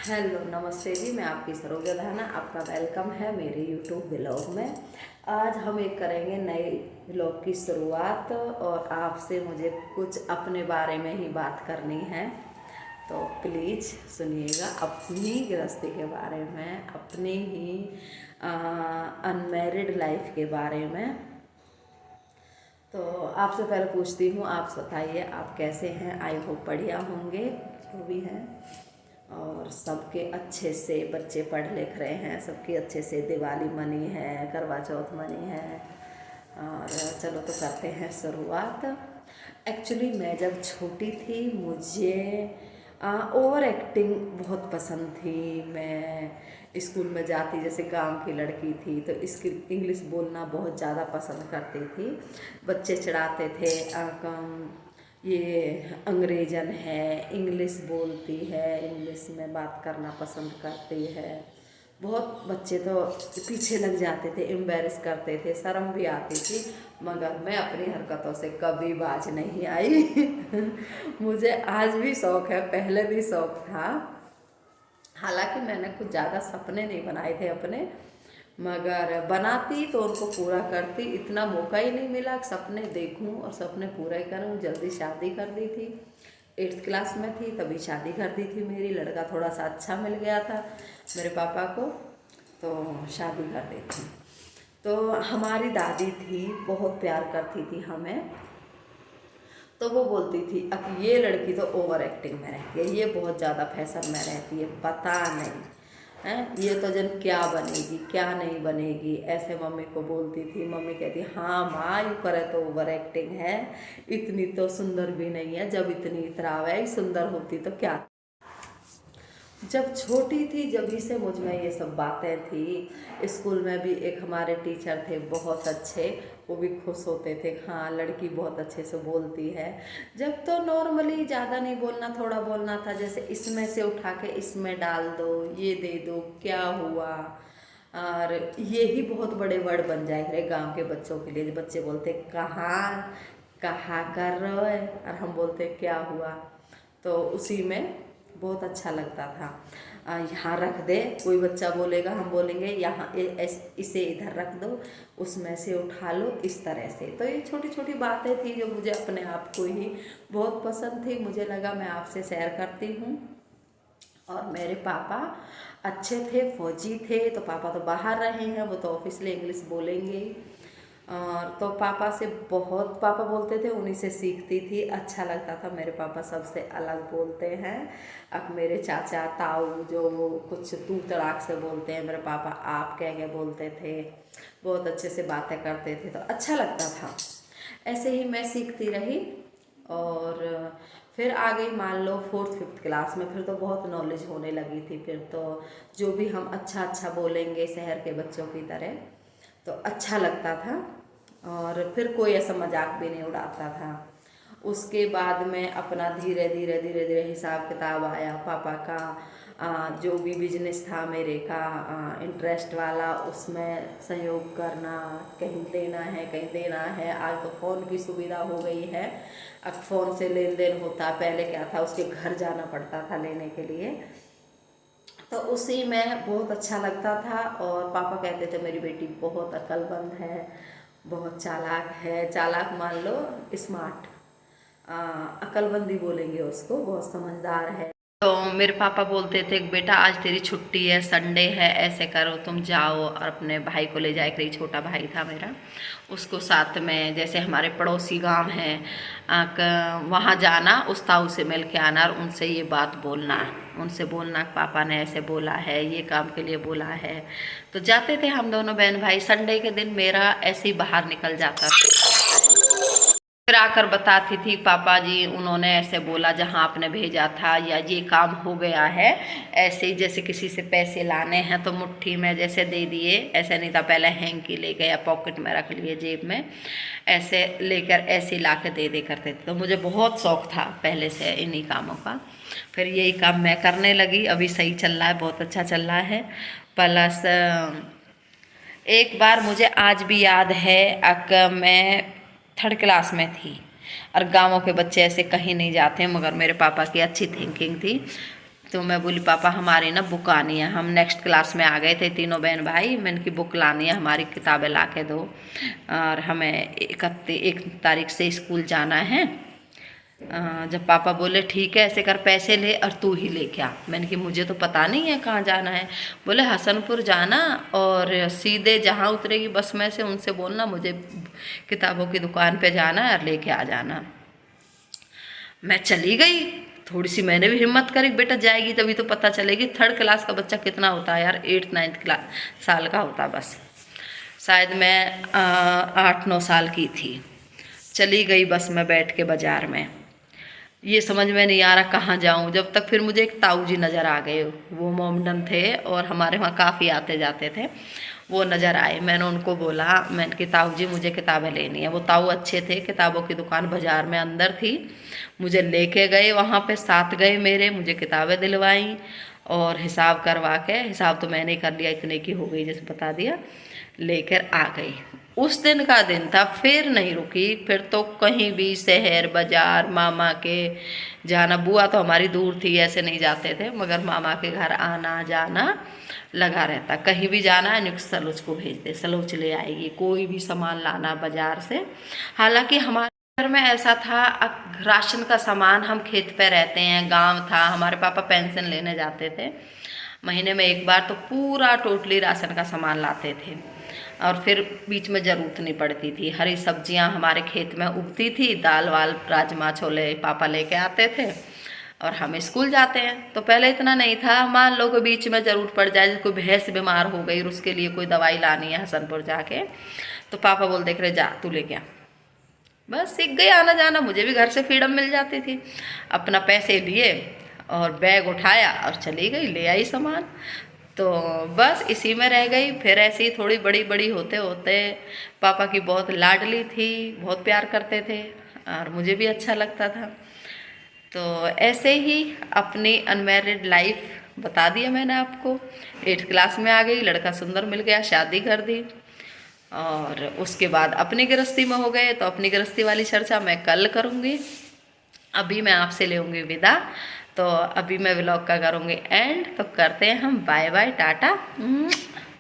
Hello नमस्ते जी, मैं आपकी सरोजा धाना। आपका वेलकम है मेरे यूट्यूब ब्लॉग में। आज हम एक करेंगे नए ब्लॉग की शुरुआत और आपसे मुझे कुछ अपने बारे में ही बात करनी है, तो प्लीज़ सुनिएगा। अपनी गृहस्थी के बारे में, अपनी ही अनमैरिड लाइफ के बारे में। तो आपसे पहले पूछती हूँ, आप बताइए आप कैसे हैं। आई होप बढ़िया होंगे जो भी हैं, और सबके अच्छे से बच्चे पढ़ लिख रहे हैं, सबकी अच्छे से दिवाली मनी है, करवा चौथ मनी है। और चलो तो करते हैं शुरुआत। एक्चुअली मैं जब छोटी थी मुझे ओवर एक्टिंग बहुत पसंद थी। मैं स्कूल में जाती, जैसे गांव की लड़की थी, तो इसकी इंग्लिश बोलना बहुत ज़्यादा पसंद करती थी। बच्चे चिढ़ाते थे ये अंग्रेजन है, इंग्लिश बोलती है, इंग्लिश में बात करना पसंद करती है। बहुत बच्चे तो पीछे लग जाते थे, एम्बैरेस करते थे, शर्म भी आती थी, मगर मैं अपनी हरकतों से कभी बाज नहीं आई। मुझे आज भी शौक़ है, पहले भी शौक़ था। हालांकि मैंने कुछ ज़्यादा सपने नहीं बनाए थे अपने, मगर बनाती तो उनको पूरा करती। इतना मौका ही नहीं मिला कि सपने देखूं और सपने पूरे करूं। जल्दी शादी कर दी थी, 8th क्लास में थी तभी शादी कर दी थी मेरी। लड़का थोड़ा सा अच्छा मिल गया था मेरे पापा को, तो शादी कर दी थी। तो हमारी दादी थी, बहुत प्यार करती थी हमें। तो वो बोलती थी अब ये लड़की तो ओवर एक्टिंग में रहती है, ये बहुत ज़्यादा फैशन में रहती है, पता नहीं है ये तो जन क्या बनेगी क्या नहीं बनेगी, ऐसे मम्मी को बोलती थी। मम्मी कहती हाँ माँ यू करे तो ओवर एक्टिंग है, इतनी तो सुंदर भी नहीं है, जब इतनी इतराव है सुंदर होती तो क्या। जब छोटी थी जब ही से मुझ में ये सब बातें थी। स्कूल में भी एक हमारे टीचर थे बहुत अच्छे, वो भी खुश होते थे, हाँ लड़की बहुत अच्छे से बोलती है। जब तो नॉर्मली ज़्यादा नहीं बोलना, थोड़ा बोलना था, जैसे इसमें से उठा के इसमें डाल दो, ये दे दो, क्या हुआ। और ये ही बहुत बड़े वर्ड बन जाए रहे गांव के बच्चों के लिए। बच्चे बोलते कहाँ कहाँ कर रहे हो, और हम बोलते क्या हुआ। तो उसी में बहुत अच्छा लगता था। यहाँ रख दे, कोई बच्चा बोलेगा, हम बोलेंगे यहाँ इसे इधर रख दो, उसमें से उठा लो, इस तरह से। तो ये छोटी छोटी बातें थी जो मुझे अपने आप को ही बहुत पसंद थी। मुझे लगा मैं आपसे शेयर करती हूँ। और मेरे पापा अच्छे थे, फौजी थे, तो पापा तो बाहर रहे हैं, वो तो ऑफिशियली इंग्लिश बोलेंगे। और तो पापा से बहुत, पापा बोलते थे उन्हीं से सीखती थी, अच्छा लगता था। मेरे पापा सबसे अलग बोलते हैं। अब मेरे चाचा ताऊ जो कुछ तू तड़ाक से बोलते हैं, मेरे पापा आप कह के बोलते थे, बहुत अच्छे से बातें करते थे, तो अच्छा लगता था। ऐसे ही मैं सीखती रही। और फिर आ गई मान लो 4th-5th क्लास में, फिर तो बहुत नॉलेज होने लगी थी। फिर तो जो भी हम अच्छा अच्छा बोलेंगे शहर के बच्चों की तरह, तो अच्छा लगता था। और फिर कोई ऐसा मजाक भी नहीं उड़ाता था। उसके बाद में अपना धीरे धीरे धीरे धीरे हिसाब किताब आया पापा का। जो भी बिजनेस था मेरे का इंटरेस्ट वाला, उसमें सहयोग करना, कहीं देना है कहीं देना है। आज तो फ़ोन की सुविधा हो गई है, अब फ़ोन से लेन देन होता। पहले क्या था, उसके घर जाना पड़ता था लेने के लिए। तो उसी में बहुत अच्छा लगता था। और पापा कहते थे मेरी बेटी बहुत अक्लमंद है, बहुत चालाक है, चालाक मान लो स्मार्ट, अक्लमंदी बोलेंगे उसको, बहुत समझदार है। तो मेरे पापा बोलते थे बेटा आज तेरी छुट्टी है, संडे है, ऐसे करो तुम जाओ और अपने भाई को ले जाए करी। छोटा भाई था मेरा, उसको साथ में, जैसे हमारे पड़ोसी गांव हैं वहाँ जाना, उस ताऊ से मिल के आना और उनसे ये बात बोलना, उनसे बोलना पापा ने ऐसे बोला है, ये काम के लिए बोला है। तो जाते थे हम दोनों बहन भाई। संडे के दिन मेरा ऐसे ही बाहर निकल जाता था। फिर आकर बताती थी पापा जी उन्होंने ऐसे बोला जहाँ आपने भेजा था, या ये काम हो गया है। ऐसे ही जैसे किसी से पैसे लाने हैं तो मुट्ठी में जैसे दे दिए, ऐसे नहीं था पहले हैंकी लेके या पॉकेट में रख लिए जेब में, ऐसे लेकर ऐसे ला के दे करते थे। तो मुझे बहुत शौक था पहले से इन्हीं कामों का। फिर यही काम मैं करने लगी, अभी सही चल रहा है, बहुत अच्छा चल रहा है। प्लस एक बार मुझे आज भी याद है मैं 3rd क्लास में थी और गाँवों के बच्चे ऐसे कहीं नहीं जाते, मगर मेरे पापा की अच्छी थिंकिंग थी। तो मैं बोली पापा हमारी ना बुक आनी है, हम नेक्स्ट क्लास में आ गए थे तीनों बहन भाई। मैंने की बुक लानी है, हमारी किताबें ला के दो, और हमें 1 तारीख से स्कूल जाना है। जब पापा बोले ठीक है ऐसे कर, पैसे ले और तू ही ले क्या। मैंने कि मुझे तो पता नहीं है कहाँ जाना है। बोले हसनपुर जाना और सीधे जहाँ उतरेगी बस में से उनसे बोलना मुझे किताबों की दुकान पे जाना है और लेके आ जाना। मैं चली गई, थोड़ी सी मैंने भी हिम्मत करी, बेटा जाएगी तभी तो पता चलेगी। 3rd क्लास का बच्चा कितना होता है यार, 8th 9th क्लास साल का होता बस। शायद मैं 8-9 साल की थी। चली गई बस में बैठ के बाज़ार में, ये समझ में नहीं आ रहा कहाँ जाऊँ। जब तक फिर मुझे एक ताऊ जी नज़र आ गए, वो मोमडन थे और हमारे वहाँ काफ़ी आते जाते थे। वो नज़र आए, मैंने उनको बोला, मैंने कि ताऊ जी मुझे किताबें लेनी है। वो ताऊ अच्छे थे, किताबों की दुकान बाज़ार में अंदर थी, मुझे लेके गए वहाँ पे, साथ गए मेरे, मुझे किताबें दिलवाई और हिसाब करवा के, हिसाब तो मैंने कर लिया, इतने की हो गई जैसे बता दिया, लेकर आ गई। उस दिन का दिन था, फिर नहीं रुकी। फिर तो कहीं भी शहर बाजार मामा के जाना, बुआ तो हमारी दूर थी ऐसे नहीं जाते थे, मगर मामा के घर आना जाना लगा रहता। कहीं भी जाना है नुक सलोच को भेज दे, सलोच ले आएगी, कोई भी सामान लाना बाजार से। हालांकि हमारे घर में ऐसा था, राशन का सामान, हम खेत पे रहते हैं, गांव था, हमारे पापा पेंशन लेने जाते थे महीने में 1 बार, तो पूरा टोटली राशन का सामान लाते थे और फिर बीच में ज़रूरत नहीं पड़ती थी। हरी सब्जियां हमारे खेत में उगती थी, दाल वाल राजमा छोले पापा लेके आते थे और हम स्कूल जाते हैं। तो पहले इतना नहीं था, मान लो कि बीच में ज़रूरत पड़ जाए, कोई भैंस बीमार हो गई और उसके लिए कोई दवाई लानी है हसनपुर जाके, तो पापा बोल देख रहे जा तू ले गया, बस सीख गई आना जाना। मुझे भी घर से फ्रीडम मिल जाती थी, अपना पैसे लिए और बैग उठाया और चली गई, ले आई सामान। तो बस इसी में रह गई। फिर ऐसे ही थोड़ी बड़ी बड़ी होते होते पापा की बहुत लाडली थी, बहुत प्यार करते थे और मुझे भी अच्छा लगता था। तो ऐसे ही अपनी अनमैरिड लाइफ बता दिया मैंने आपको। 8th क्लास में आ गई, लड़का सुंदर मिल गया, शादी कर दी और उसके बाद अपनी गृहस्थी में हो गए। तो अपनी गृहस्थी वाली चर्चा मैं कल करूँगी, अभी मैं आपसे लेऊँगी विदा। तो अभी मैं व्लॉग का करूँगी एंड, तो करते हैं हम बाय बाय टाटा।